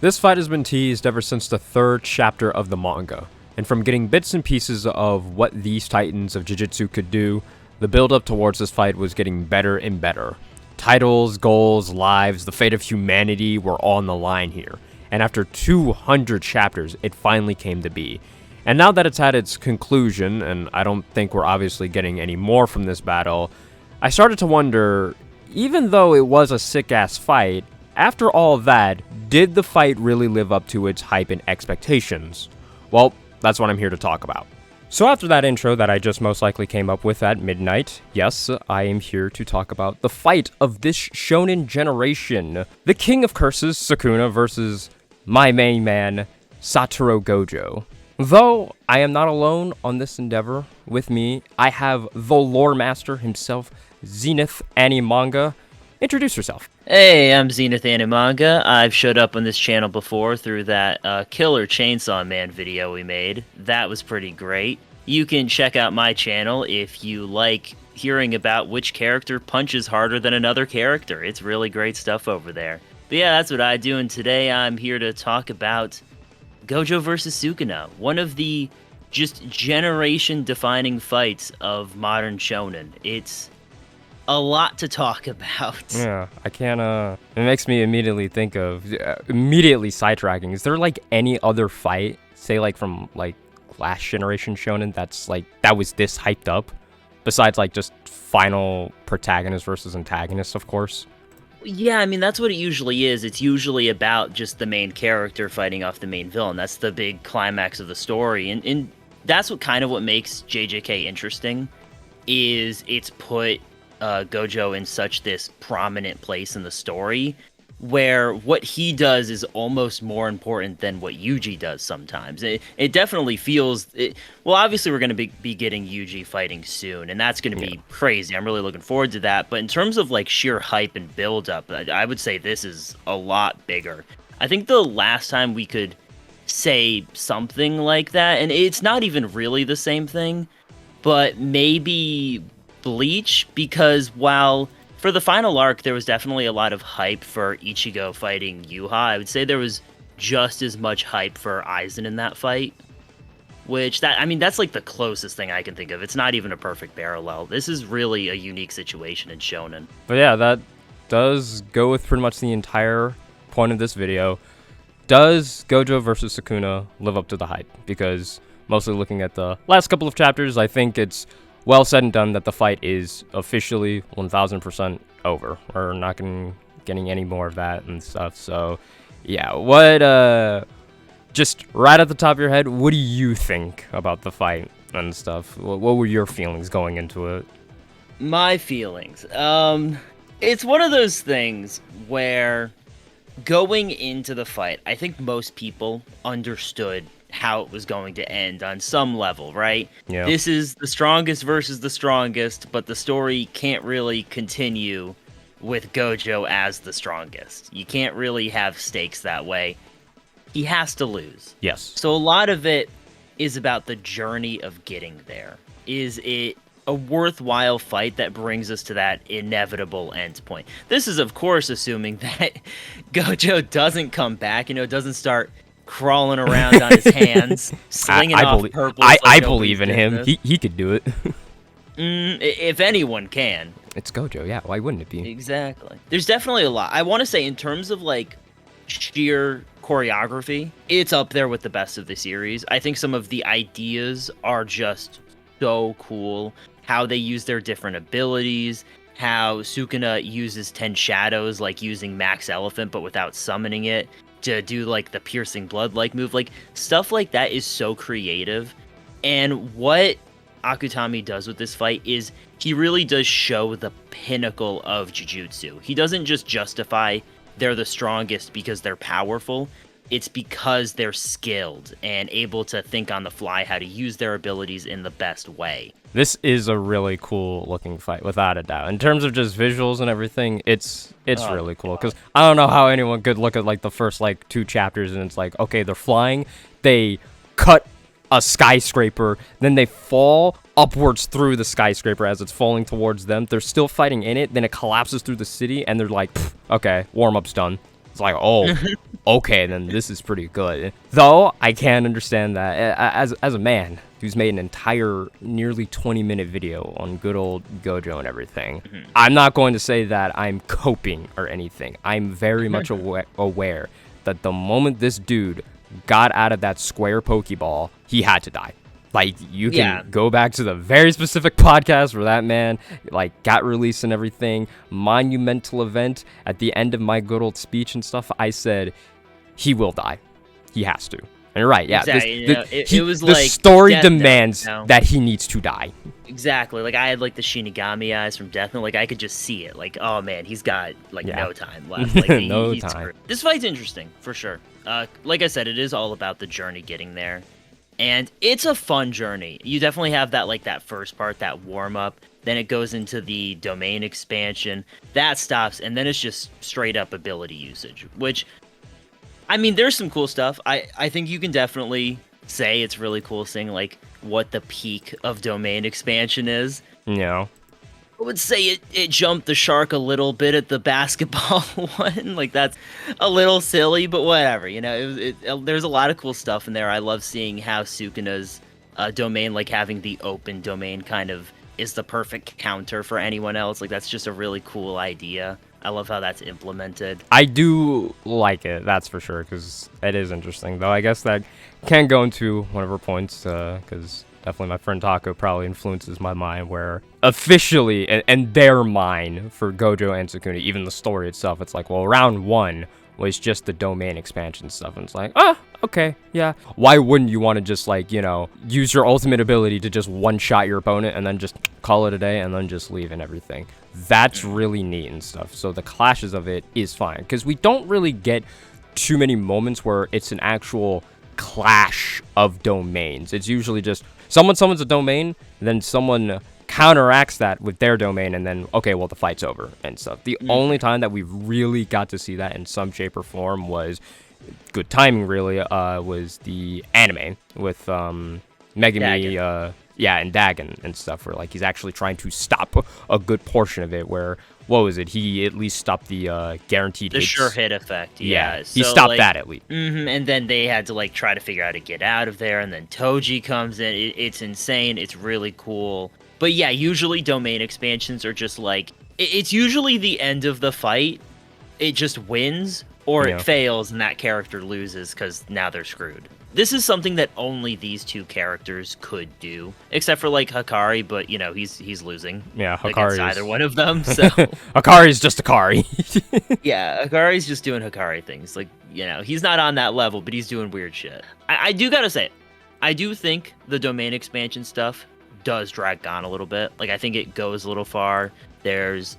This fight has been teased ever since the 3rd chapter of the manga, and from getting bits and pieces of what these titans of Jujutsu could do, the build-up towards this fight was getting better and better. Titles, goals, lives, the fate of humanity were on the line here, and after 200 chapters, it finally came to be. And now that it's had its conclusion, and I don't think we're obviously getting any more from this battle, I started to wonder, even though it was a sick-ass fight, after all of that, did the fight really live up to its hype and expectations? Well, that's what I'm here to talk about. So after that intro that I just most likely came up with at midnight, yes, I am here to talk about the fight of this shonen generation. The King of Curses, Sukuna, versus my main man, Satoru Gojo. Though I am not alone on this endeavor, with me, I have the lore master himself, Zenith Animanga. Introduce yourself. Hey, I'm Zenith Animanga. I've showed up on this channel before through that killer Chainsaw Man video we made. That was pretty great. You can check out my channel if you like hearing about which character punches harder than another character. It's really great stuff over there. But yeah, that's what I do, and today I'm here to talk about Gojo vs. Sukuna, one of the just generation-defining fights of modern shonen. It's a lot to talk about. Yeah, I can't, it makes me immediately think of, immediately sidetracking. Is there, like, any other fight, say, like, from, like, last generation shonen that's, like, that was this hyped up? Besides, like, just final protagonist versus antagonist, of course. Yeah, I mean, that's what it usually is. It's usually about just the main character fighting off the main villain. That's the big climax of the story. And that's what kind of what makes JJK interesting, is it's put Gojo in such this prominent place in the story, where what he does is almost more important than what Yuji does sometimes. It definitely feels... well, obviously we're going to be getting Yuji fighting soon, and that's going to be crazy. I'm really looking forward to that. But in terms of like sheer hype and build-up, I would say this is a lot bigger. I think the last time we could say something like that, and it's not even really the same thing, but maybe Bleach, because while for the final arc there was definitely a lot of hype for Ichigo fighting Yuha, I would say there was just as much hype for Aizen in that fight, which that's like the closest thing I can think of. It's not even a perfect parallel. This is really a unique situation in shonen. But yeah, that does go with pretty much the entire point of this video. Does Gojo versus Sukuna live up to the hype? Because mostly looking at the last couple of chapters, I think it's well said and done that the fight is officially 1000% over. We're not getting any more of that and stuff. So yeah, what just right at the top of your head, what do you think about the fight and stuff? What were your feelings going into it? My feelings, it's one of those things where going into the fight, I think most people understood how it was going to end on some level, right? Yeah. This is the strongest versus the strongest, but the story can't really continue with Gojo as the strongest. You can't really have stakes that way. He has to lose. Yes. So a lot of it is about the journey of getting there. Is it a worthwhile fight that brings us to that inevitable end point? This is, of course, assuming that Gojo doesn't come back, doesn't start crawling around on his hands, slinging off purple. I believe in him. He could do it. If anyone can. It's Gojo, yeah. Why wouldn't it be? Exactly. There's definitely a lot. I want to say in terms of like sheer choreography, it's up there with the best of the series. I think some of the ideas are just so cool. How they use their different abilities, how Sukuna uses 10 shadows, like using Max Elephant but without summoning it, to do like the piercing blood like move. Like stuff like that is so creative. And what Akutami does with this fight is he really does show the pinnacle of Jujutsu. He doesn't just justify they're the strongest because they're powerful. It's because they're skilled and able to think on the fly how to use their abilities in the best way. This is a really cool looking fight, without a doubt. In terms of just visuals and everything, it's really cool. Because I don't know how anyone could look at like the first like 2 chapters and it's like, okay, they're flying, they cut a skyscraper, then they fall upwards through the skyscraper as it's falling towards them. They're still fighting in it, then it collapses through the city, and they're like, okay, warm-up's done. It's like, oh, okay, then this is pretty good. Though I can understand that as a man who's made an entire nearly 20-minute video on good old Gojo and everything, I'm not going to say that I'm coping or anything. I'm very much aware that the moment this dude got out of that square Pokeball, he had to die. Like, you can go back to the very specific podcast where that man, like, got released and everything. Monumental event. At the end of my good old speech and stuff, I said, he will die. He has to. And you're right, yeah. Exactly. It was the like story demands that he needs to die. Exactly. Like, I had, like, the Shinigami eyes from Death Note. Like, I could just see it. Like, oh, man, he's got, like, no time left. Like, no he's time. Screwed. This fight's interesting, for sure. Like I said, it is all about the journey getting there. And it's a fun journey. You definitely have that, like, that first part, that warm-up. Then it goes into the domain expansion. That stops, and then it's just straight-up ability usage. Which, I mean, there's some cool stuff. I think you can definitely say it's really cool seeing, like, what the peak of domain expansion is. Yeah. I would say it jumped the shark a little bit at the basketball one. Like, that's a little silly, but whatever. You know, there's a lot of cool stuff in there. I love seeing how Sukuna's domain, like having the open domain, kind of is the perfect counter for anyone else. Like, that's just a really cool idea. I love how that's implemented. I do like it, that's for sure, because it is interesting. Though I guess that can go into one of our points, because definitely my friend Taco probably influences my mind, where officially, and their mind for Gojo and Sukuna, even the story itself, it's like, well, round 1 was just the domain expansion stuff, and it's like, okay, yeah. Why wouldn't you want to just, like, you know, use your ultimate ability to just one-shot your opponent and then just call it a day and then just leave and everything? That's really neat and stuff. So the clashes of it is fine, because we don't really get too many moments where it's an actual clash of domains. It's usually just someone summons a domain, then someone counteracts that with their domain, and then, okay, well, the fight's over and stuff. The only time that we really got to see that in some shape or form was good timing, really, was the anime with Megumi, and Dagon and stuff, where, like, he's actually trying to stop a good portion of it, where, what was it, he at least stopped the guaranteed hits. Sure hit effect, yeah. So, he stopped, like, that at least. And then they had to, like, try to figure out how to get out of there, and then Toji comes in. It's insane. It's really cool. But yeah, usually domain expansions are just, like, it's usually the end of the fight. It just wins, or it fails, and that character loses, because now they're screwed. This is something that only these two characters could do, except for, like, Hikari, but, you know, he's losing. Yeah, Hikari's either one of them, so... Hikari's just Hikari. Yeah, Hikari's just doing Hikari things. Like, you know, he's not on that level, but he's doing weird shit. I do gotta say, I do think the domain expansion stuff does drag on a little bit. Like, I think it goes a little far. There's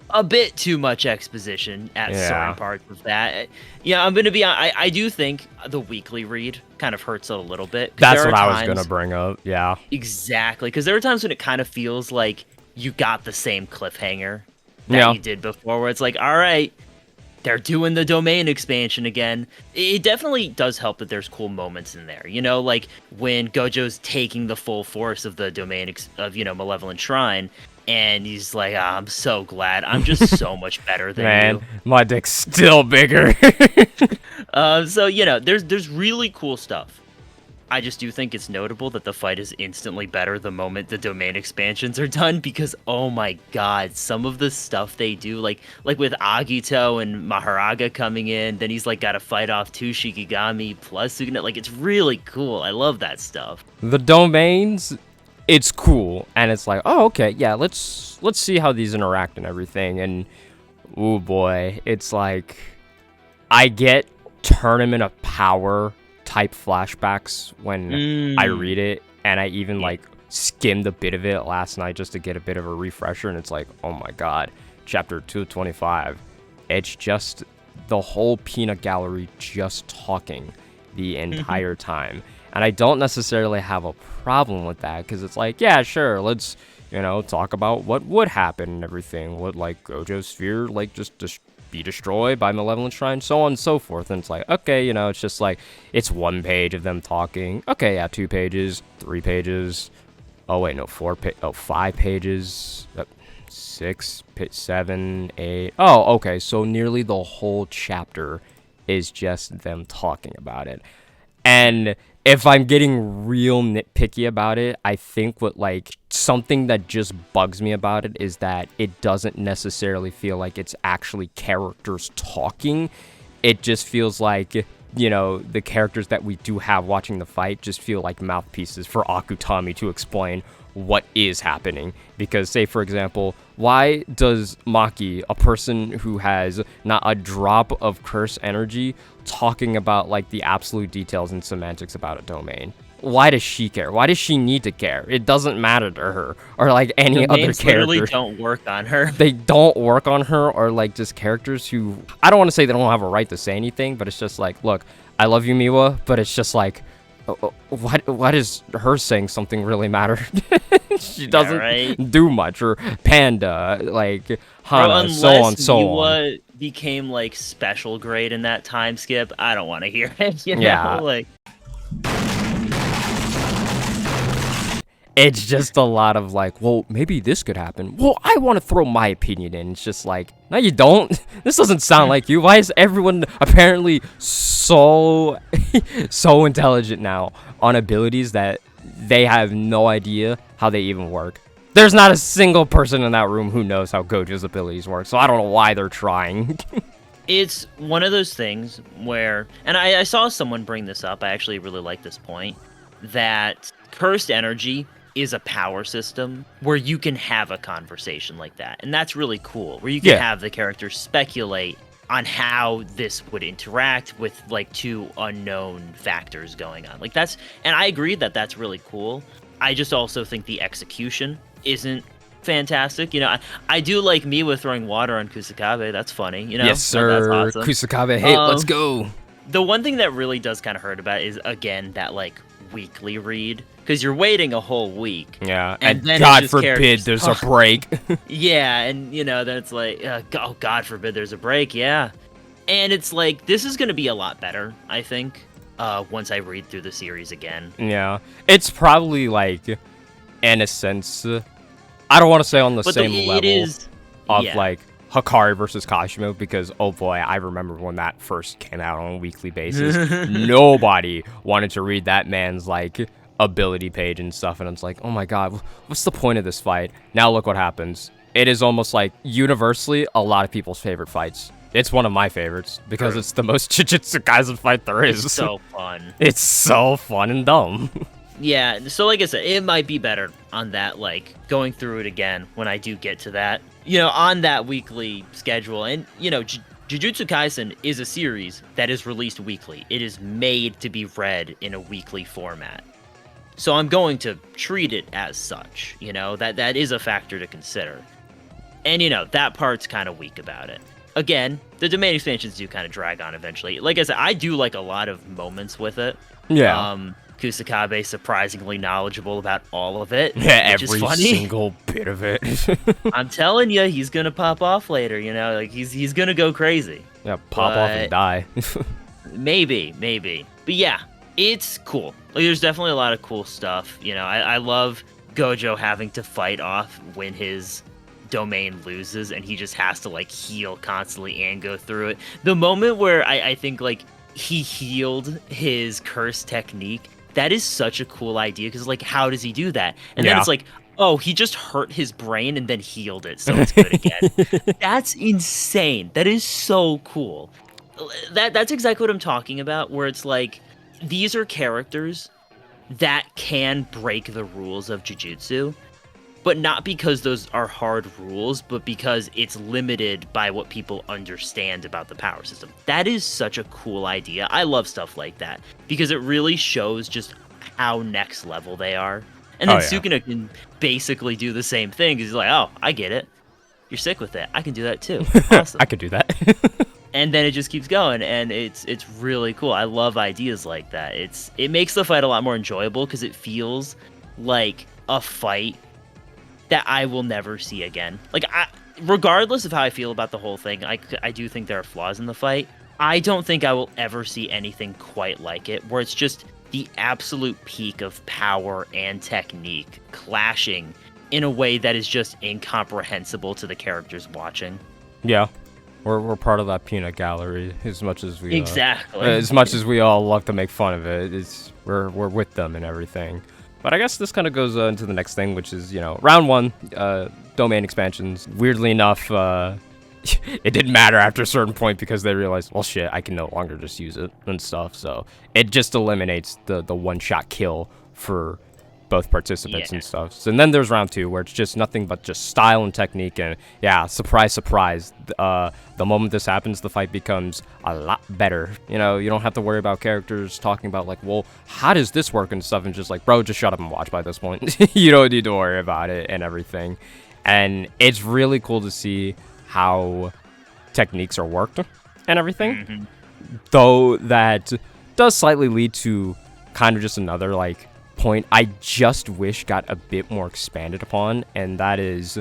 a bit too much exposition at certain parts of that. Yeah, I'm gonna be. I do think the weekly read kind of hurts it a little bit. That's what I was gonna bring up. Yeah, exactly. Because there are times when it kind of feels like you got the same cliffhanger that you did before, where it's like, all right, they're doing the domain expansion again. It definitely does help that there's cool moments in there. You know, like when Gojo's taking the full force of the domain of, you know, Malevolent Shrine. And he's like, I'm so glad. I'm just so much better than you. Man, my dick's still bigger. So, you know, there's really cool stuff. I just do think it's notable that the fight is instantly better the moment the domain expansions are done, because, oh my god, some of the stuff they do, like with Agito and Maharaga coming in, then he's, like, got to fight off 2 Shikigami plus Sukuna. Like, it's really cool. I love that stuff. The domains... it's cool, and it's like, oh, okay, yeah, let's see how these interact and everything, and oh boy, it's like, I get Tournament of Power type flashbacks when I read it, and I even, like, skimmed a bit of it last night just to get a bit of a refresher, and it's like, oh my god, chapter 225, it's just the whole peanut gallery just talking the entire time. And I don't necessarily have a problem with that, because it's like, yeah, sure, let's, you know, talk about what would happen and everything. Would, like, Gojo's sphere, like, just be destroyed by Malevolent Shrine, so on and so forth. And it's like, okay, you know, it's just like, it's 1 page of them talking. Okay, yeah, 2 pages, 3 pages. Oh, wait, no, 5 pages. 6, 7, 8. Oh, okay, so nearly the whole chapter is just them talking about it. And if I'm getting real nitpicky about it, I think what like something that just bugs me about it is that it doesn't necessarily feel like it's actually characters talking. It just feels like, you know, the characters that we do have watching the fight just feel like mouthpieces for Akutami to explain what is happening. Because, say, for example, why does Maki, a person who has not a drop of curse energy, talking about, like, the absolute details and semantics about a domain? Why does she care? Why does she need to care? It doesn't matter to her. Or, like, any other character. Literally don't work on her. They don't work on her, or, like, just characters who... I don't want to say they don't have a right to say anything, but it's just like, look, I love you, Miwa, but it's just like... Why does her saying something really matter? She doesn't do much. Or Panda, like Hana, so on, so on. Became like special grade in that time skip, I don't want to hear it. You know? Like it's just a lot of like, well, maybe this could happen. Well, I want to throw my opinion in. It's just like, no, you don't. This doesn't sound like you. Why is everyone apparently so intelligent now on abilities that they have no idea how they even work? There's not a single person in that room who knows how Gojo's abilities work, so I don't know why they're trying. It's one of those things where, and I saw someone bring this up, I actually really like this point, that cursed energy is a power system where you can have a conversation like that. And that's really cool, where you can have the characters speculate on how this would interact with like two unknown factors going on. Like that's, and I agree that that's really cool. I just also think the execution isn't fantastic. You know, I do like Miwa throwing water on Kusakabe. That's funny, you know? Yes, sir. That's awesome. Kusakabe, hey, let's go. The one thing that really does kind of hurt about it is, again, that like weekly read, because you're waiting a whole week. Yeah, and then God forbid there's a break. Yeah, and you know, then it's like, oh, God forbid there's a break, yeah. And it's like, this is going to be a lot better, I think, once I read through the series again. Yeah, it's probably like, in a sense, I don't want to say on the same level of like Hikari versus Kashimo, because oh boy, I remember when that first came out on a weekly basis. Nobody wanted to read that man's like ability page and stuff, and it's like, oh my god, what's the point of this fight? Now look what happens. It is almost like universally a lot of people's favorite fights. It's one of my favorites because it's the most Jujutsu Kaisen fight there is. It's so fun. It's so fun and dumb. Yeah, so like I said, it might be better on that, like, going through it again when I do get to that. You know, on that weekly schedule. And, you know, Jujutsu Kaisen is a series that is released weekly. It is made to be read in a weekly format. So I'm going to treat it as such, you know, that is a factor to consider. And, you know, that part's kind of weak about it. Again, the domain expansions do kind of drag on eventually. Like I said, I do like a lot of moments with it. Yeah. Kusakabe surprisingly knowledgeable about all of it. Yeah, which every is funny. single bit of it. I'm telling you, he's gonna pop off later. You know, like he's gonna go crazy. Yeah, pop off and die. maybe. But yeah, it's cool. Like, there's definitely a lot of cool stuff. You know, I love Gojo having to fight off when his domain loses, and he just has to like heal constantly and go through it. The moment where I think like he healed his curse technique. That is such a cool idea, because, like, how does he do that? And then it's like, oh, he just hurt his brain and then healed it, so it's good again. That's insane. That is so cool. That's exactly what I'm talking about, where it's like, these are characters that can break the rules of Jujutsu, but not because those are hard rules, but because it's limited by what people understand about the power system. That is such a cool idea. I love stuff like that, because it really shows just how next level they are. And then Sukuna can basically do the same thing, because he's like, oh, I get it. You're sick with it. I can do that too. Awesome. I could do that. And then it just keeps going, and it's really cool. I love ideas like that. It makes the fight a lot more enjoyable, because it feels like a fight that I will never see again. Like, regardless of how I feel about the whole thing, I do think there are flaws in the fight. I don't think I will ever see anything quite like it, where it's just the absolute peak of power and technique clashing in a way that is just incomprehensible to the characters watching. Yeah. We're part of that peanut gallery as much as we Exactly. as much as we all love to make fun of it. We're with them and everything. But I guess this kind of goes into the next thing, which is, round one, domain expansions. Weirdly enough, it didn't matter after a certain point because they realized, well, shit, I can no longer just use it and stuff. So it just eliminates the one-shot kill for both participants and stuff. So, and then there's round two, where it's just nothing but just style and technique. And yeah, surprise, surprise. The moment this happens, the fight becomes a lot better. You don't have to worry about characters talking about like, well, how does this work and stuff. And just like, bro, just shut up and watch by this point. You don't need to worry about it and everything. And it's really cool to see how techniques are worked and everything. Though that does slightly lead to kind of just another like point I just wish got a bit more expanded upon, and that is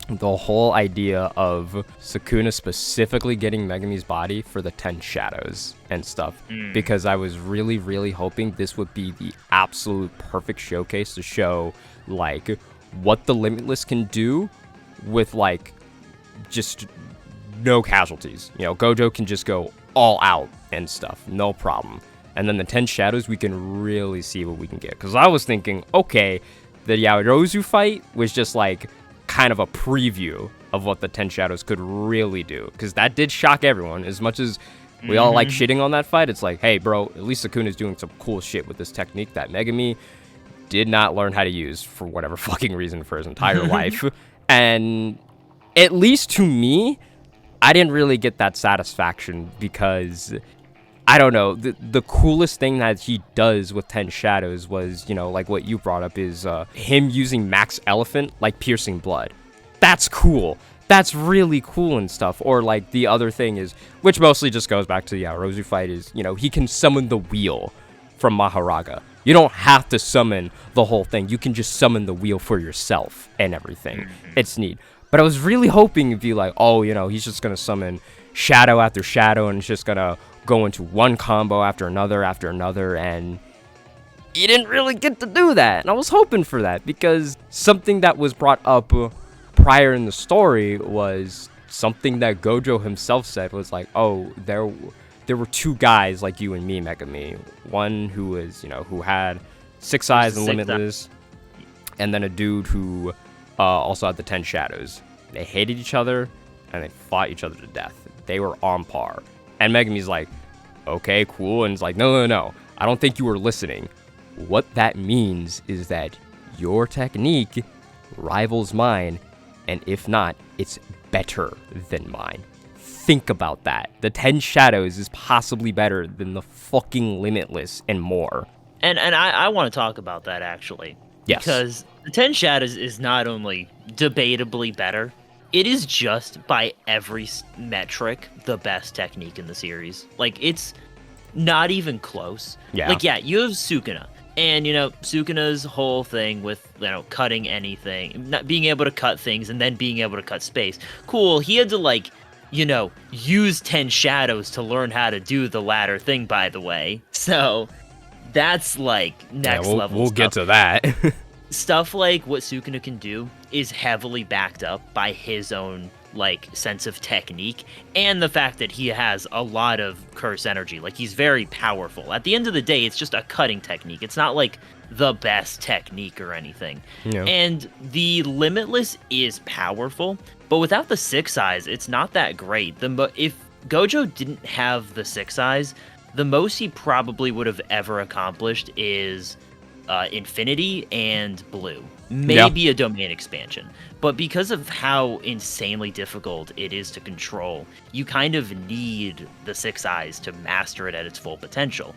the whole idea of Sukuna specifically getting Megami's body for the 10 shadows and stuff, because I was really, really hoping this would be the absolute perfect showcase to show like what the Limitless can do with like just no casualties. Gojo can just go all out and stuff, no problem. And then the 10 shadows, we can really see what we can get. Because I was thinking, okay, the Yaoyorozu fight was just like kind of a preview of what the 10 shadows could really do. Because that did shock everyone. As much as we all like shitting on that fight, it's like, hey, bro, at least Sukuna's doing some cool shit with this technique that Megami did not learn how to use for whatever fucking reason for his entire life. And at least to me, I didn't really get that satisfaction because I don't know, the coolest thing that he does with 10 shadows was, like what you brought up is him using Max Elephant, like piercing blood. That's cool. That's really cool and stuff. Or like the other thing is, which mostly just goes back to the Yaoyorozu fight, is, he can summon the wheel from Maharaga. You don't have to summon the whole thing. You can just summon the wheel for yourself and everything. It's neat. But I was really hoping it'd be like, oh, he's just going to summon shadow after shadow and it's just going to go into one combo after another, and he didn't really get to do that. And I was hoping for that because something that was brought up prior in the story was something that Gojo himself said was like, oh, there were two guys like you and me, Megami. One who was, who had 6 eyes and Limitless, and then a dude who also had the 10 shadows. They hated each other and they fought each other to death. They were on par. And Megami's like, okay, cool. And it's like, no. I don't think you were listening. What that means is that your technique rivals mine. And if not, it's better than mine. Think about that. The 10 shadows is possibly better than the fucking Limitless and more. And I want to talk about that, actually. Yes. Because the 10 shadows is not only debatably better, it is just by every metric the best technique in the series. Like, it's not even close. Yeah. Like, yeah, you have Sukuna. And, Sukuna's whole thing with, cutting anything, not being able to cut things and then being able to cut space. Cool, he had to, use 10 shadows to learn how to do the latter thing, by the way. So, that's, next level We'll stuff. get to that. Stuff like what Sukuna can do is heavily backed up by his own sense of technique and the fact that he has a lot of curse energy. He's very powerful. At the end of the day, it's just a cutting technique. It's not the best technique or anything. Yeah. And the Limitless is powerful, but without the 6 eyes, it's not that great. If Gojo didn't have the 6 eyes, the most he probably would have ever accomplished is Infinity and Blue. Maybe a domain expansion. But because of how insanely difficult it is to control, you kind of need the 6 eyes to master it at its full potential.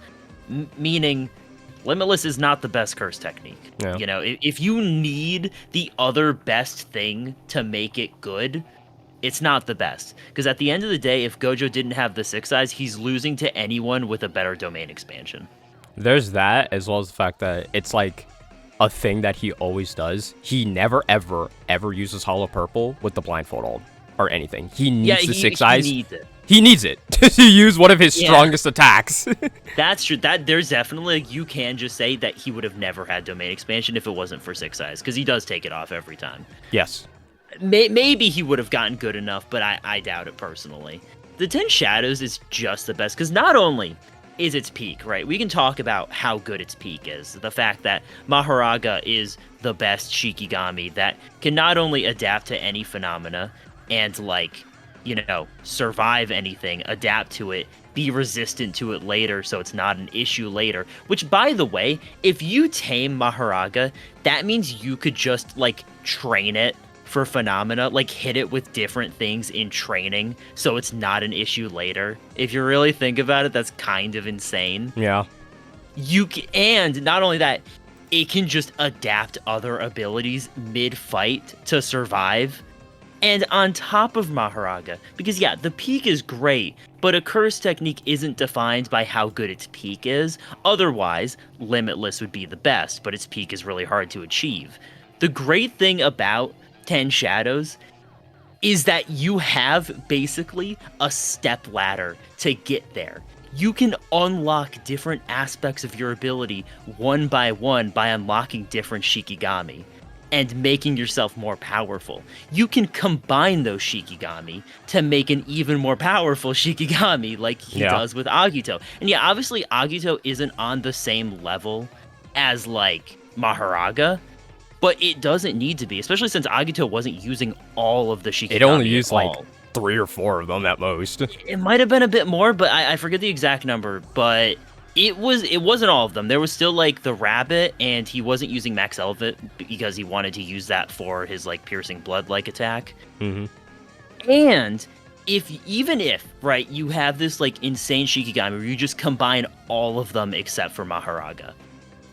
Meaning, Limitless is not the best curse technique. Yeah. If you need the other best thing to make it good, it's not the best. Because at the end of the day, if Gojo didn't have the 6 eyes, he's losing to anyone with a better domain expansion. There's that, as well as the fact that it's a thing that he always does. He never, ever uses Hollow Purple with the blindfold ult or anything. He needs the 6 eyes. He needs it. He needs it to use one of his strongest attacks. That's true. There's definitely, you can just say that he would have never had domain expansion if it wasn't for 6 eyes, because he does take it off every time. Yes. maybe he would have gotten good enough, but I doubt it personally. The 10 Shadows is just the best, because not only is its peak, right? We can talk about how good its peak is. The fact that Maharaga is the best Shikigami that can not only adapt to any phenomena and, like, you know, survive anything, adapt to it, be resistant to it later so it's not an issue later. Which, by the way, if you tame Maharaga, that means you could just, like, train it for phenomena, like hit it with different things in training so it's not an issue later. If you really think about it, that's kind of insane. Yeah. And not only that, it can just adapt other abilities mid-fight to survive. And on top of Maharaga, because yeah, the peak is great, but a curse technique isn't defined by how good its peak is. Otherwise, Limitless would be the best, but its peak is really hard to achieve. The great thing about 10 Shadows is that you have basically a step ladder to get there. You can unlock different aspects of your ability one by one by unlocking different Shikigami and making yourself more powerful. You can combine those Shikigami to make an even more powerful Shikigami like he does with Agito. And yeah, obviously Agito isn't on the same level as like Maharaga, but it doesn't need to be, especially since Agito wasn't using all of the Shikigami. It only used like 3 or 4 of them at most. It might have been a bit more, but I forget the exact number. But it wasn't all of them. There was still like the rabbit, and he wasn't using Max Elevate because he wanted to use that for his like piercing blood like attack. Mm-hmm. And even if right, you have this like insane Shikigami where you just combine all of them except for Maharaga,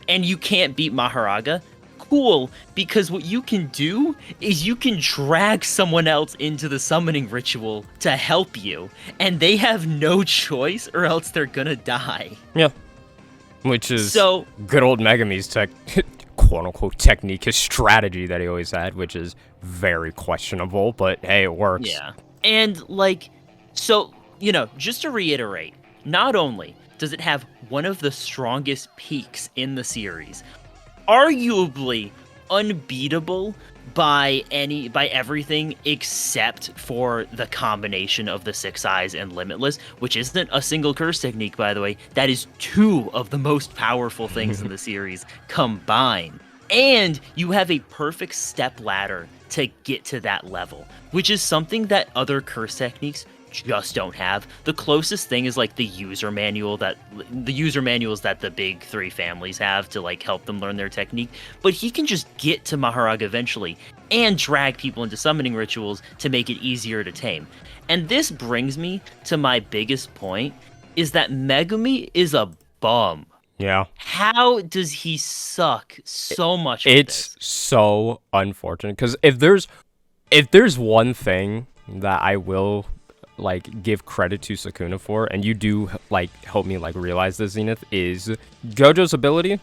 and you can't beat Maharaga. Cool, because what you can do is you can drag someone else into the summoning ritual to help you, and they have no choice or else they're gonna die. Yeah. Which is so good old Megumi's quote-unquote technique, his strategy that he always had, which is very questionable, but hey, it works. Yeah. And, like, so, you know, just to reiterate, not only does it have one of the strongest peaks in the series, arguably unbeatable by everything except for the combination of the 6 Eyes and Limitless, which isn't a single curse technique, by the way. That is 2 of the most powerful things in the series combined. And you have a perfect step ladder to get to that level, which is something that other curse techniques just don't have. The closest thing is like the user manuals that the big 3 families have to like help them learn their technique, but he can just get to Maharaga eventually and drag people into summoning rituals to make it easier to tame. And this brings me to my biggest point, is that Megumi is a bum. Yeah. How does he suck so much? It's so unfortunate, because if there's one thing that I will like give credit to Sukuna for, and you do like help me like realize this, Zenith, is Gojo's ability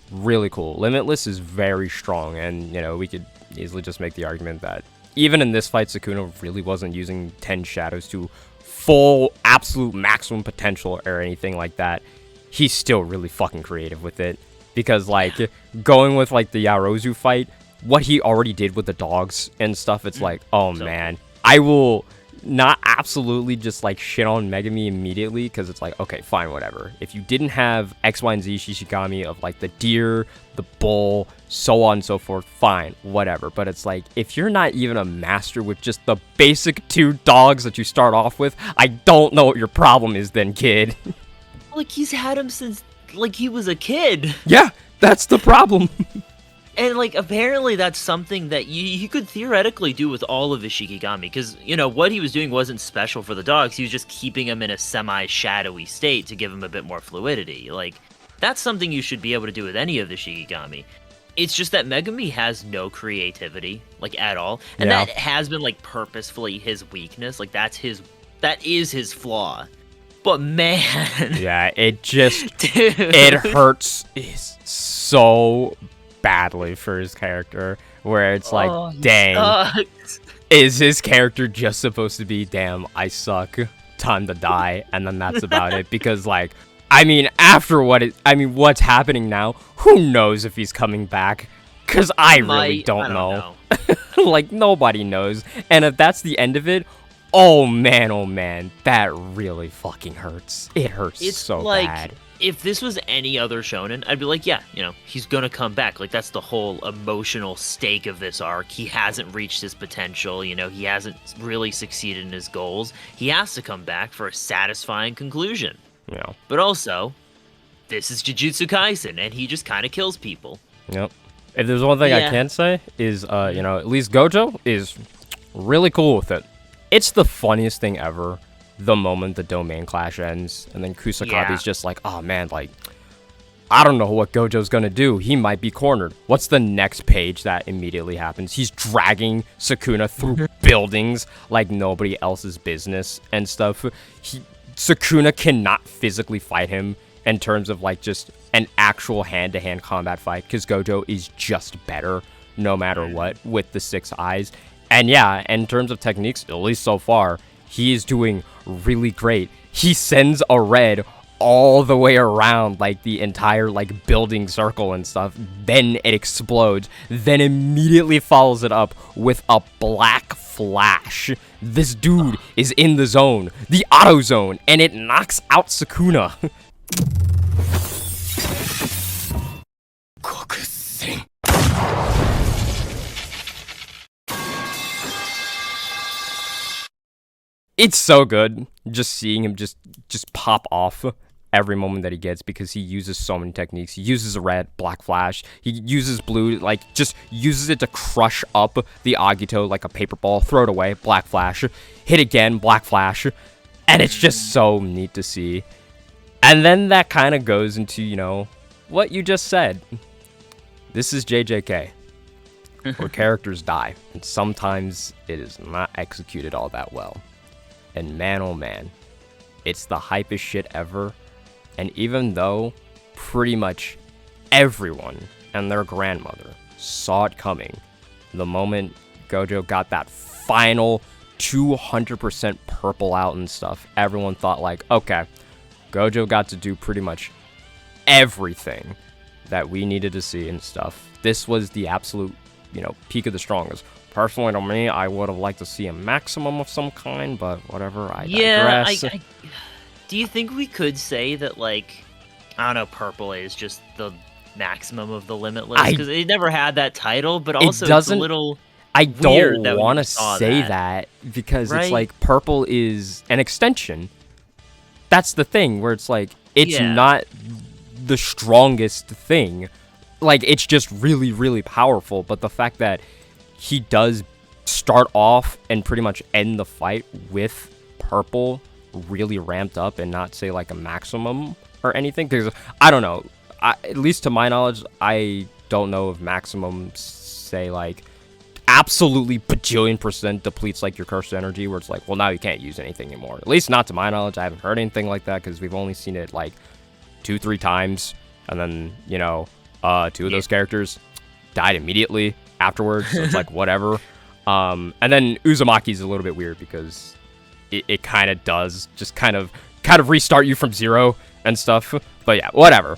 really cool. Limitless is very strong, and you know, we could easily just make the argument that even in this fight, Sukuna really wasn't using 10 Shadows to full absolute maximum potential or anything like that. He's still really fucking creative with it, because like going with like the Yarozu fight, what he already did with the dogs and stuff, it's like, oh man, I will not absolutely just like shit on Megumi immediately, because it's like, okay, fine, whatever. If you didn't have X, Y, and Z Shishigami of like the deer, the bull, so on and so forth, fine, whatever. But it's like, if you're not even a master with just the basic 2 dogs that you start off with, I don't know what your problem is then, kid. Like, he's had him since like he was a kid. Yeah, that's the problem. And, like, apparently that's something that he could theoretically do with all of his Shikigami, because, you know, what he was doing wasn't special for the dogs. He was just keeping them in a semi-shadowy state to give them a bit more fluidity. Like, that's something you should be able to do with any of the Shikigami. It's just that Megumi has no creativity, like, at all. And that has been, like, purposefully his weakness. Like, that is his flaw. But, man. Yeah, it just, it hurts so badly for his character, where it's like, dang, is his character just supposed to be, damn, I suck, time to die, and then that's about it? Because like, I mean, after what's happening now, who knows if he's coming back? Because I really don't know. Like, nobody knows. And if that's the end of it, oh man, that really fucking hurts. It hurts It's so like, bad. if this was any other shonen, I'd be like, yeah, he's gonna come back. Like, that's the whole emotional stake of this arc. He hasn't reached his potential, he hasn't really succeeded in his goals. He has to come back for a satisfying conclusion. Yeah. But also, this is Jujutsu Kaisen, and he just kind of kills people. Yep. If there's one thing I can say is, at least Gojo is really cool with it. It's the funniest thing ever. The moment the domain clash ends, and then Kusakabe's just like, oh man, like, I don't know what Gojo's gonna do. He might be cornered. What's the next page that immediately happens? He's dragging Sukuna through buildings like nobody else's business and stuff. Sukuna cannot physically fight him in terms of like just an actual hand-to-hand combat fight, because Gojo is just better no matter what with the 6 eyes. And yeah, in terms of techniques, at least so far, he is doing really great. He sends a red all the way around like the entire like building circle and stuff. Then it explodes. Then immediately follows it up with a black flash. This dude is in the zone, the auto zone, and it knocks out Sukuna. It's so good just seeing him just pop off every moment that he gets, because he uses so many techniques. He uses a red, black flash. He uses blue, like just uses it to crush up the Agito like a paper ball, throw it away, black flash, hit again, black flash. And it's just so neat to see. And then that kind of goes into, what you just said. This is JJK, where characters die, and sometimes it is not executed all that well. And man, oh man, it's the hypest shit ever. And even though pretty much everyone and their grandmother saw it coming, the moment Gojo got that final 200% purple out and stuff, everyone thought like, okay, Gojo got to do pretty much everything that we needed to see and stuff. This was the absolute, peak of the strongest. Personally, to me, I would have liked to see a maximum of some kind, but whatever, I digress. Do you think we could say that, like, I don't know, Purple is just the maximum of the Limitless? Because it never had that title, but also it's a little I weird don't want to say that because it's like Purple is an extension. That's the thing, where it's like, it's not the strongest thing. Like, it's just really, really powerful, but the fact that he does start off and pretty much end the fight with Purple really ramped up and not say like a maximum or anything, because I don't know, at least to my knowledge, I don't know if maximum say like absolutely bajillion% depletes like your cursed energy, where it's like, well, now you can't use anything anymore. At least not to my knowledge. I haven't heard anything like that, because we've only seen it like 2-3 times, and then 2 of those characters died immediately afterwards, so it's like whatever. And then Uzumaki's a little bit weird, because it kind of does just kind of restart you from zero and stuff. But yeah, whatever.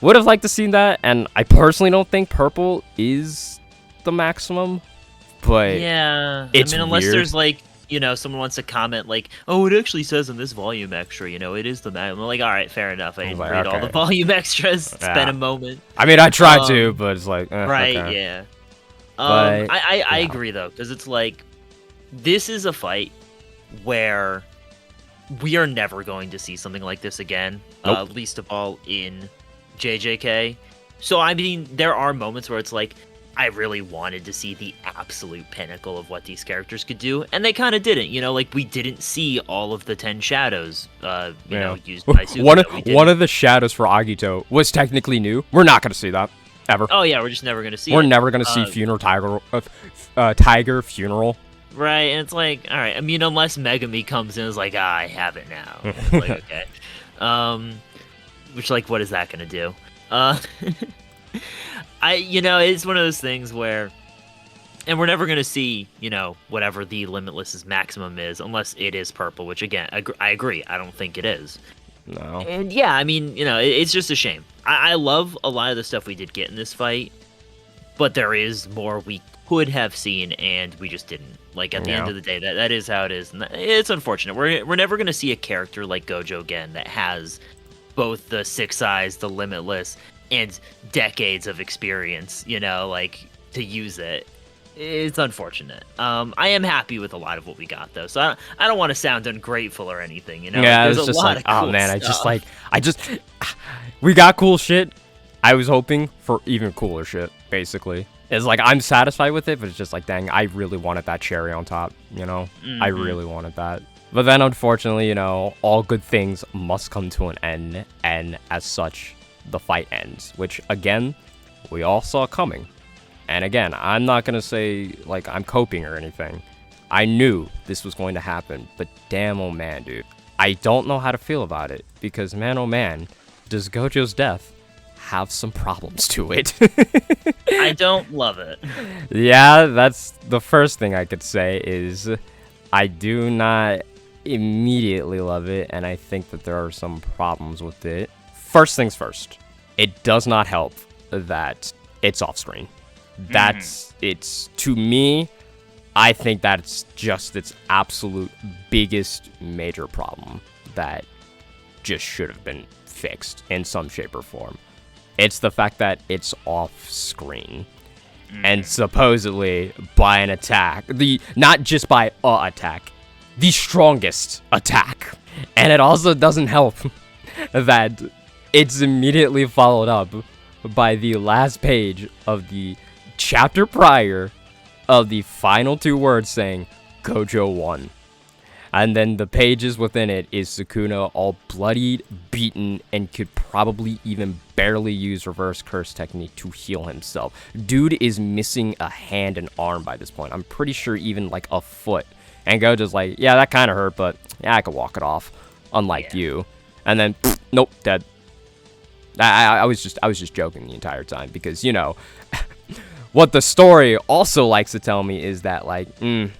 Would have liked to see that, and I personally don't think Purple is the maximum, but yeah, it's unless weird. There's like, someone wants to comment like, oh, it actually says in this volume extra, it is the maximum. I'm like, all right, fair enough. I didn't read all the volume extras. Spend a moment. I mean, I tried to, but it's like, right, okay. yeah. But, I agree though, because it's like, this is a fight where we are never going to see something like this again. Nope. Least of all in JJK. So I mean, there are moments where it's like, I really wanted to see the absolute pinnacle of what these characters could do, and they kind of didn't. Like, we didn't see all of the 10 shadows, used by Sukuna. One of the shadows for Agito was technically new. We're not going to see that ever. Oh yeah, we're just never going to see. We're never going to see Tiger Funeral. Right, and it's like, all right. I mean, unless Megami comes in and is like, I have it now. It's like, okay. Which, like, what is that going to do? It's one of those things where, and we're never going to see, whatever the Limitless's maximum is, unless it is Purple, which, again, I agree. I don't think it is. No. And, yeah, I mean, it's just a shame. I love a lot of the stuff we did get in this fight, but there is more we could have seen, and we just didn't. Like, at the end of the day, that is how it is, and it's unfortunate. We're never going to see a character like Gojo again that has both the Six Eyes, the Limitless, and decades of experience, like, to use it. It's unfortunate. I am happy with a lot of what we got, though, so I don't want to sound ungrateful or anything, Yeah, There's it's just a lot like, of cool oh man, stuff. we got cool shit. I was hoping for even cooler shit, basically. It's like, I'm satisfied with it, but it's just like, dang, I really wanted that cherry on top, I really wanted that. But then, unfortunately, all good things must come to an end, and as such, the fight ends, which, again, we all saw coming. And again, I'm not going to say, like, I'm coping or anything. I knew this was going to happen, but damn, oh man, dude. I don't know how to feel about it, because man, oh man, does Gojo's death have some problems to it. I don't love it. Yeah, that's the first thing I could say is I do not immediately love it, and I think that there are some problems with it. First things first, it does not help that it's off screen. It's, to me, I think that's just its absolute biggest major problem that just should have been fixed in some shape or form. It's the fact that it's off screen. And supposedly by an attack, not just by a attack, the strongest attack. And it also doesn't help that it's immediately followed up by the last page of the chapter prior of the final 2 words saying Gojo won. And then the pages within it is Sukuna all bloodied, beaten, and could probably even barely use reverse curse technique to heal himself. Dude is missing a hand and arm by this point. I'm pretty sure even like a foot. And Gojo's like, yeah, that kind of hurt, but yeah, I could walk it off. Unlike you. And then, nope, dead. I was just joking the entire time because, what the story also likes to tell me is that, like,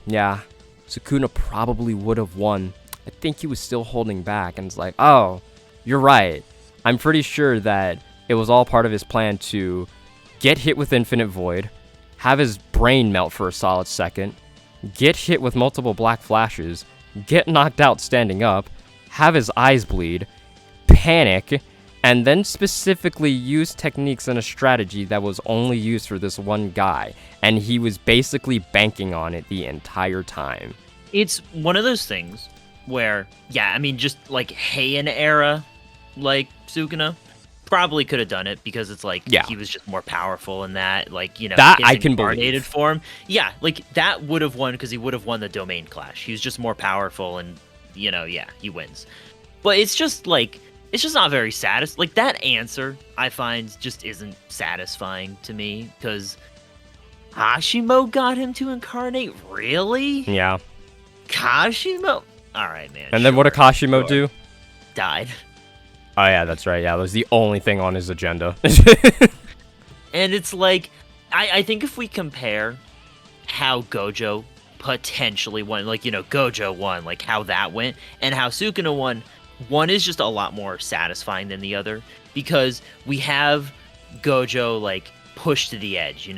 yeah, Sukuna probably would have won. I think he was still holding back, and it's like, oh, you're right. I'm pretty sure that it was all part of his plan to get hit with Infinite Void, have his brain melt for a solid second, get hit with multiple black flashes, get knocked out standing up, have his eyes bleed, panic, and then specifically use techniques and a strategy that was only used for this one guy, and he was basically banking on it the entire time. It's one of those things where, yeah, I mean, just like Heian era, like Sukuna, probably could have done it because it's like he was just more powerful in that, like, that his I can incarnated believe. form. Yeah, like that would have won because he would have won the domain clash. He was just more powerful, and he wins. But it's just like, it's just not very satisfying. Like, that answer, I find, just isn't satisfying to me, because Hashimo got him to incarnate? Really? Yeah. Kashimo? Alright, man. And then what did Kashimo do? Died. Oh, yeah, that's right. Yeah, that was the only thing on his agenda. And it's like, I think if we compare how Gojo potentially won, like, Gojo won, like, how that went, and how Sukuna won, one is just a lot more satisfying than the other, because we have Gojo, like, pushed to the edge,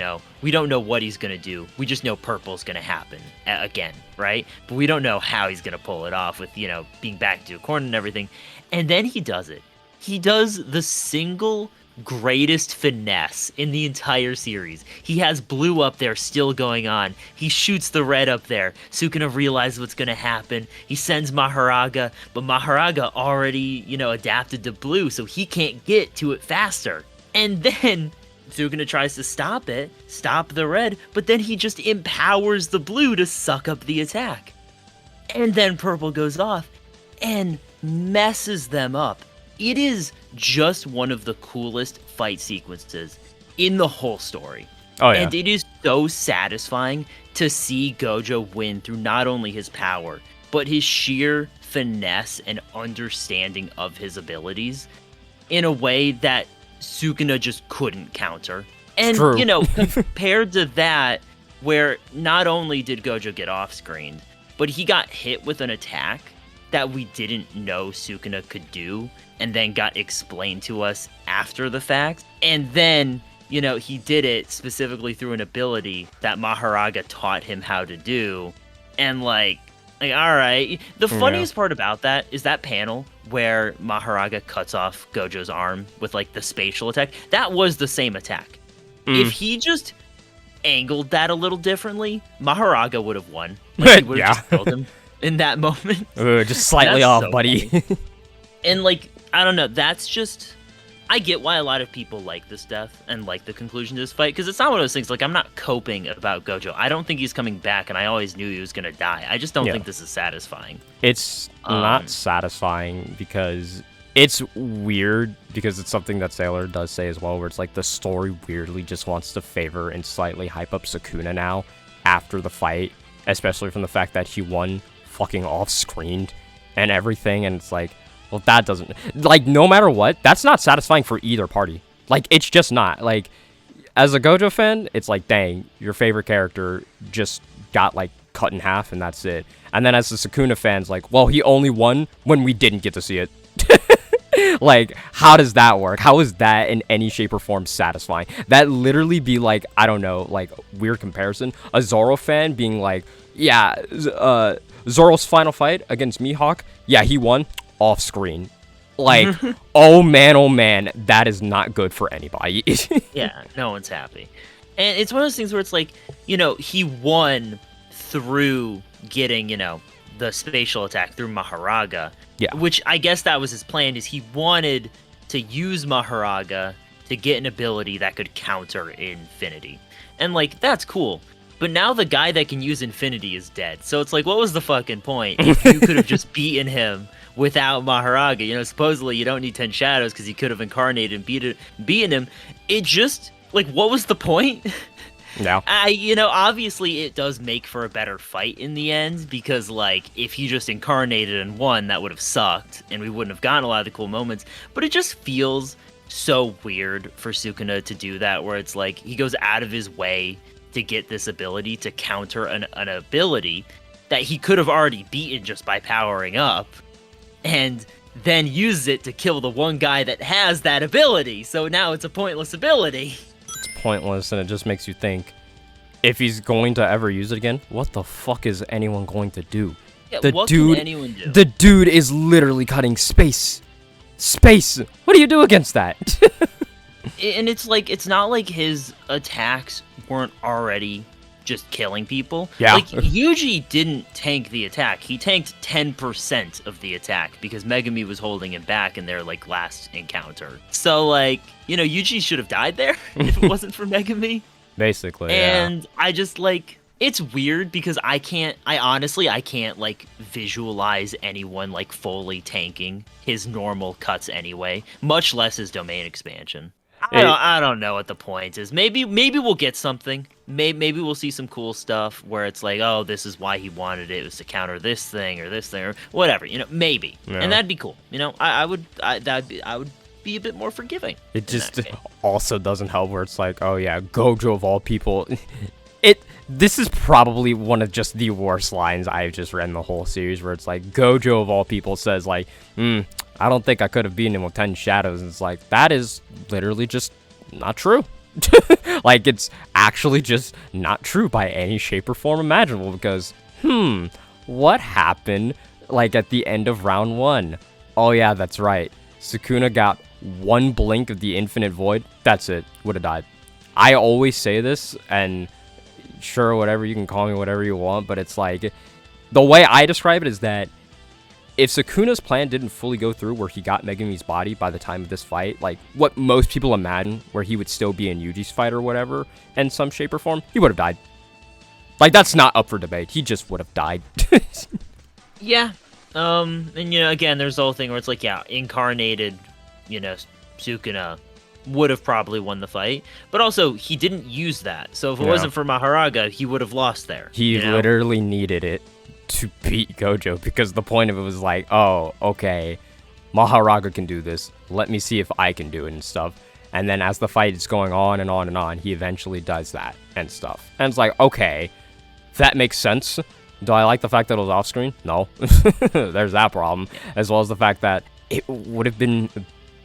We don't know what he's going to do. We just know purple's going to happen again, right? But we don't know how he's going to pull it off with, being back to a corner and everything. And then he does it. He does the single greatest finesse in the entire series. He has blue up there still going on. He shoots the red up there. Sukuna realizes what's going to happen. He sends Maharaga, but Maharaga already, adapted to blue, so he can't get to it faster. And then Sukuna tries to stop the red, but then he just empowers the blue to suck up the attack. And then purple goes off and messes them up. It is just one of the coolest fight sequences in the whole story. Oh, yeah. And it is so satisfying to see Gojo win through not only his power, but his sheer finesse and understanding of his abilities in a way that Sukuna just couldn't counter. And, True. Compared to that, where not only did Gojo get off-screened, but he got hit with an attack that we didn't know Sukuna could do, and then got explained to us after the fact. And then he did it specifically through an ability that Maharaga taught him how to do. And like all right. The funniest part about that is that panel where Maharaga cuts off Gojo's arm with like the spatial attack. That was the same attack. If he just angled that a little differently, Maharaga would have won. Like, he would have just killed him in that moment. Just slightly off, buddy. And like, I don't know, that's just... I get why a lot of people like this death and like the conclusion to this fight, because it's not one of those things, like, I'm not coping about Gojo. I don't think he's coming back, and I always knew he was going to die. I just don't think this is satisfying. It's not satisfying because it's weird, because it's something that Sailor does say as well, where it's like the story weirdly just wants to favor and slightly hype up Sukuna now after the fight, especially from the fact that he won fucking off-screened and everything, and it's like, well, that doesn't... Like, no matter what, that's not satisfying for either party. Like, it's just not. Like, as a Gojo fan, it's like, dang, your favorite character just got, like, cut in half, and that's it. And then as the Sukuna fans, like, well, he only won when we didn't get to see it. Like, how does that work? How is that in any shape or form satisfying? That literally be like, I don't know, like, weird comparison. A Zoro fan being like, yeah, Zoro's final fight against Mihawk, yeah, he won off screen. Like, oh man, that is not good for anybody. Yeah, no one's happy. And it's one of those things where it's like, he won through getting, the spatial attack through Maharaga. Yeah. Which I guess that was his plan, is he wanted to use Maharaga to get an ability that could counter Infinity. And like, that's cool. But now the guy that can use Infinity is dead. So it's like, what was the fucking point if you could have just beaten him without Maharaga? Supposedly you don't need 10 Shadows because he could have incarnated and beaten him. It just, like, what was the point? No. Obviously it does make for a better fight in the end, because, like, if he just incarnated and won, that would have sucked, and we wouldn't have gotten a lot of the cool moments. But it just feels so weird for Sukuna to do that, where it's like, he goes out of his way to get this ability to counter an ability that he could have already beaten just by powering up, and then uses it to kill the one guy that has that ability. So now it's a pointless ability. It's pointless, and it just makes you think, if he's going to ever use it again, what the fuck is anyone going to do? Yeah, what can anyone do? The dude is literally cutting space. What do you do against that? And it's like, it's not like his attacks weren't already just killing people. Yeah. Like, Yuji didn't tank the attack. He tanked 10% of the attack because Megumi was holding him back in their, like, last encounter. So, like, Yuji should have died there if it wasn't for Megumi. Basically, And I just, like, it's weird because I can't, like, visualize anyone, like, fully tanking his normal cuts anyway, much less his domain expansion. I don't know what the point is. Maybe we'll get something. Maybe we'll see some cool stuff where it's like, oh, this is why he wanted it. It was to counter this thing or whatever. Maybe, and that'd be cool. I would be a bit more forgiving. It just also doesn't help where it's like, oh yeah, Gojo of all people. This is probably one of just the worst lines I've just read in the whole series, where it's like, Gojo of all people says like, I don't think I could have beaten him with 10 Shadows. And it's like, that is literally just not true. Like, it's actually just not true by any shape or form imaginable, because, what happened, like, at the end of round 1? Oh yeah, that's right. Sukuna got one blink of the infinite void. That's it. Would have died. I always say this, and sure, whatever, you can call me whatever you want, but it's like, the way I describe it is that if Sukuna's plan didn't fully go through, where he got Megumi's body by the time of this fight, like what most people imagine, where he would still be in Yuji's fight or whatever, in some shape or form, he would have died. Like, that's not up for debate. He just would have died. Yeah. And, again, there's the whole thing where it's like, yeah, incarnated, Sukuna would have probably won the fight, but also he didn't use that. So if it wasn't for Maharaga, he would have lost there. He literally needed it to beat Gojo, because the point of it was like, oh, okay, Maharaga can do this. Let me see if I can do it and stuff. And then as the fight is going on and on and on, he eventually does that and stuff. And it's like, okay, that makes sense. Do I like the fact that it was off screen? No. There's that problem. As well as the fact that it would have been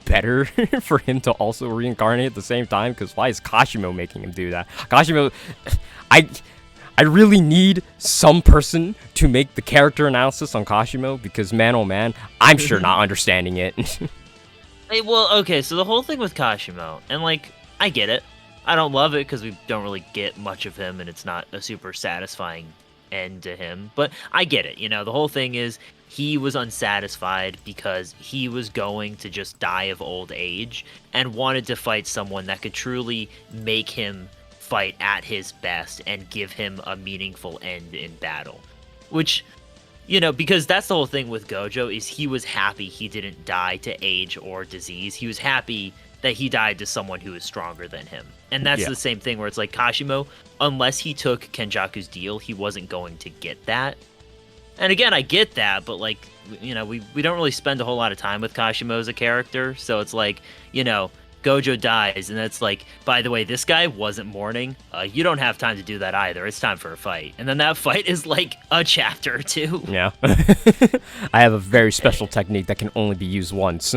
better for him to also reincarnate at the same time? Because why is Kashimo making him do that? Kashimo, I really need some person to make the character analysis on Kashimo, because man, oh man, I'm sure not understanding it. Hey, well, okay, so the whole thing with Kashimo, and like, I get it. I don't love it because we don't really get much of him, and it's not a super satisfying end to him. But I get it. You know, the whole thing is he was unsatisfied because he was going to just die of old age and wanted to fight someone that could truly make him fight at his best and give him a meaningful end in battle. Which, you know, because that's the whole thing with Gojo, is he was happy he didn't die to age or disease. He was happy that he died to someone who is stronger than him. And that's the same thing where it's like Kashimo, unless he took Kenjaku's deal, he wasn't going to get that. And again, I get that, but like, you know, we don't really spend a whole lot of time with Kashimo as a character. So it's like, you know, Gojo dies, and it's like, by the way, this guy wasn't mourning. You don't have time to do that either. It's time for a fight. And then that fight is like a chapter or two. Yeah. I have a very special technique that can only be used once.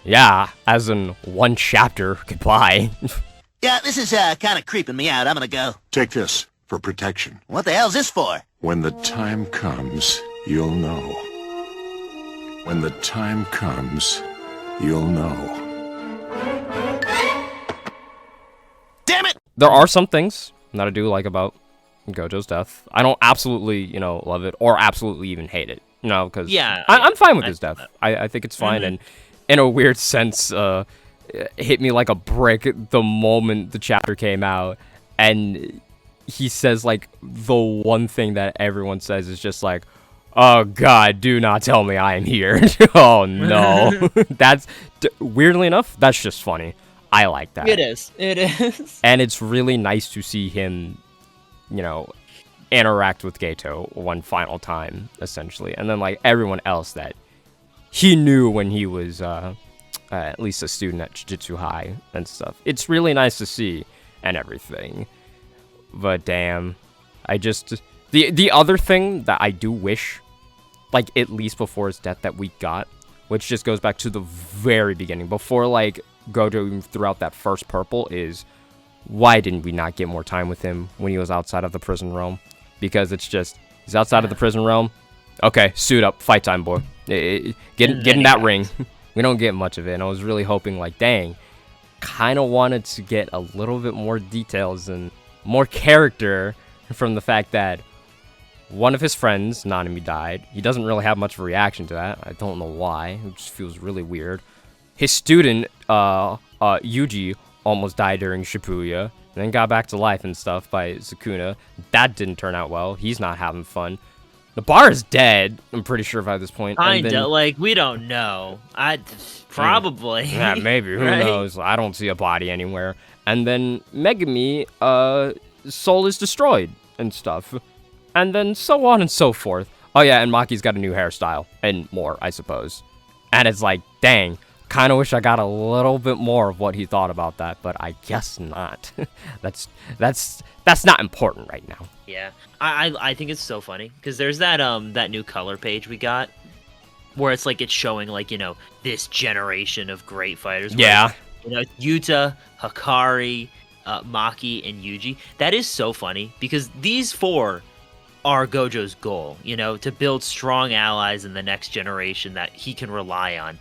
Yeah, as in one chapter. Goodbye. Yeah, this is kind of creeping me out. I'm gonna go. Take this for protection. What the hell's this for? When the time comes, you'll know. When the time comes, you'll know. Damn it! There are some things that I do like about Gojo's death. I don't absolutely, you know, love it or absolutely even hate it. You know, because I'm fine with his death. I think it's fine, and in a weird sense, it hit me like a brick the moment the chapter came out, and he says like the one thing that everyone says is just like, "Oh God, do not tell me I am here." Oh no, that's weirdly enough, that's just funny. I like that. It is. It is. And it's really nice to see him, you know, interact with Geto one final time, essentially. And then, like, everyone else that he knew when he was at least a student at Jujutsu High and stuff. It's really nice to see and everything. But damn, I just... The other thing that I do wish, like, at least before his death that we got, which just goes back to the very beginning, before, like, Gojo even threw out that first purple, is why didn't we not get more time with him when he was outside of the prison realm? Because it's just, he's outside of the prison realm. Okay, suit up, fight time, boy. Get in that ring. We don't get much of it, and I was really hoping, like, dang, kind of wanted to get a little bit more details and more character from the fact that one of his friends, Nanami, died. He doesn't really have much of a reaction to that. I don't know why. It just feels really weird. His student, Yuji, almost died during Shibuya, and then got back to life and stuff by Sukuna. That didn't turn out well. He's not having fun. The bar is dead, I'm pretty sure by this point. Like, we don't know. Probably. Yeah, maybe. Who knows? I don't see a body anywhere. And then Megami, soul is destroyed and stuff. And then so on and so forth. Oh yeah, and Maki's got a new hairstyle. And more, I suppose. And it's like, dang. Kind of wish I got a little bit more of what he thought about that, but I guess not. that's not important right now. Yeah, I think it's so funny because there's that new color page we got where it's like it's showing like, you know, this generation of great fighters. Yeah. You know, Yuta, Hikari, Maki, and Yuji. That is so funny because these four are Gojo's goal. You know, to build strong allies in the next generation that he can rely on.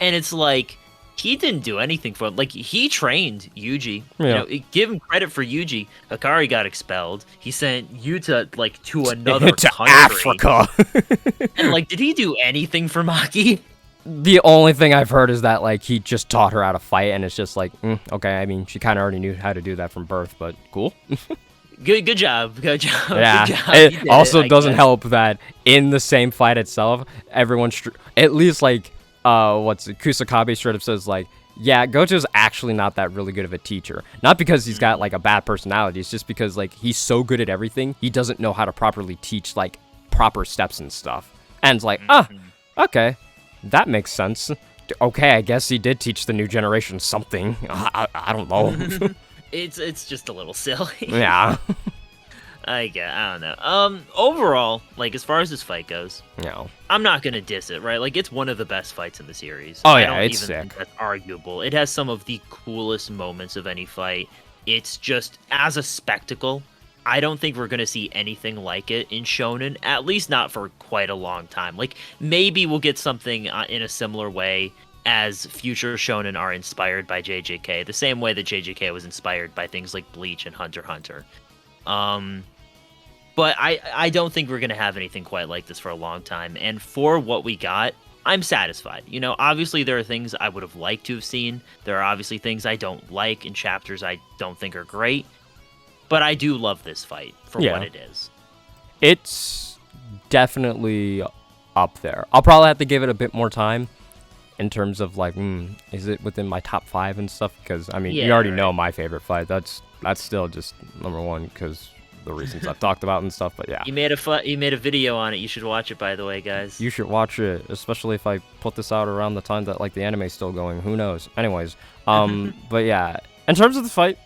And it's like, he didn't do anything for him. Like, he trained Yuji. Yeah. You know, give him credit for Yuji. Hikari got expelled. He sent Yuta, like, to another to country. Africa. And, like, did he do anything for Maki? The only thing I've heard is that, like, he just taught her how to fight, and it's just like, okay, I mean, she kind of already knew how to do that from birth, but cool. Good job. Good job. Yeah. Good job. It also doesn't help that in the same fight itself, everyone, at least, like, Kusakabe straight up says, like, yeah, Gojo's actually not that really good of a teacher. Not because he's got, like, a bad personality. It's just because, like, he's so good at everything, he doesn't know how to properly teach, like, proper steps and stuff. And it's like, okay, that makes sense. Okay, I guess he did teach the new generation something. I don't know. It's just a little silly. Yeah. I don't know. Overall, like, as far as this fight goes, No. I'm not gonna diss it, right? Like, it's one of the best fights in the series. Oh, I yeah, don't it's even sick. think that's arguable. It has some of the coolest moments of any fight. It's just, as a spectacle, I don't think we're gonna see anything like it in Shonen, at least not for quite a long time. Like, maybe we'll get something in a similar way as future Shonen are inspired by JJK, the same way that JJK was inspired by things like Bleach and Hunter x Hunter. But I don't think we're going to have anything quite like this for a long time. And for what we got, I'm satisfied. You know, obviously there are things I would have liked to have seen. There are obviously things I don't like in chapters I don't think are great. But I do love this fight for what it is. It's definitely up there. I'll probably have to give it a bit more time in terms of like, is it within my top 5 and stuff? Because, I mean, you already know my favorite fight. That's still just number 1 because the reasons I've talked about and stuff, but yeah. You made a video on it. You should watch it, by the way, guys. You should watch it, especially if I put this out around the time that like the anime's still going. Who knows? Anyways, but yeah, in terms of the fight,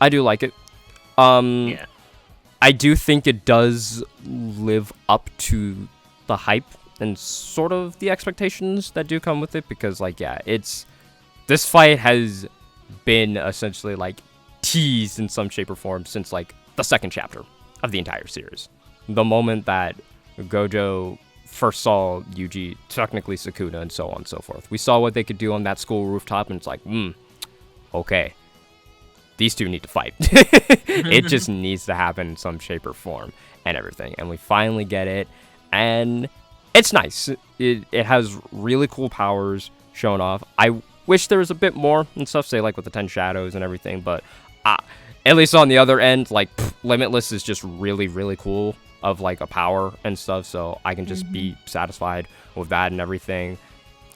I do like it. Yeah. I do think it does live up to the hype and sort of the expectations that do come with it because like yeah, this fight has been essentially like teased in some shape or form since like the second chapter of the entire series. The moment that Gojo first saw Yuji, technically Sukuna, and so on and so forth. We saw what they could do on that school rooftop, and it's like, okay, these two need to fight. It just needs to happen in some shape or form and everything. And we finally get it, and it's nice. It has really cool powers shown off. I wish there was a bit more and stuff, say like with the 10 shadows and everything, but at least on the other end, like, Limitless is just really, really cool of, like, a power and stuff, so I can just be satisfied with that and everything.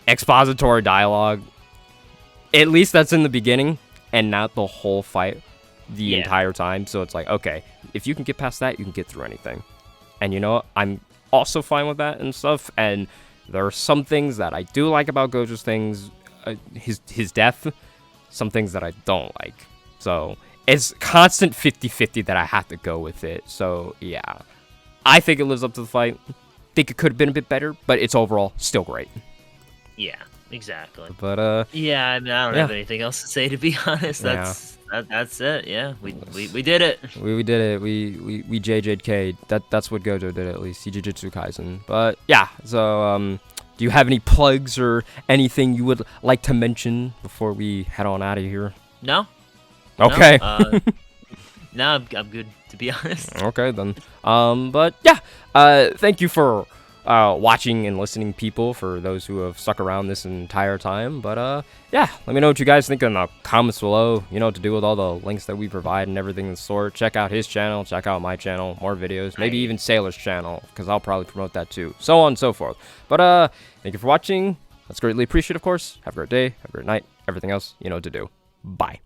Expository dialogue, at least that's in the beginning, and not the whole fight the entire time, so it's like, okay, if you can get past that, you can get through anything. And you know what? I'm also fine with that and stuff, and there are some things that I do like about Gojo's things, his death, some things that I don't like, so it's constant 50-50 that I have to go with it. So, yeah. I think it lives up to the fight. Think it could have been a bit better, but it's overall still great. Yeah, exactly. But, yeah, I mean, I don't have anything else to say, to be honest. That's it. Yeah, we did it. We did it. We JJK'd. That's what Gojo did, at least. He Jujutsu Kaisen. But, yeah. So, do you have any plugs or anything you would like to mention before we head on out of here? No. Okay. No, I'm good, to be honest. Okay, then. But yeah, thank you for watching and listening, people, for those who have stuck around this entire time. But yeah, let me know what you guys think in the comments below. You know what to do with all the links that we provide and everything of the sort. Check out his channel, check out my channel, more videos, maybe even Sailor's channel, because I'll probably promote that too, so on and so forth. But thank you for watching. That's greatly appreciated, of course. Have a great day, have a great night, everything else, you know what to do. Bye.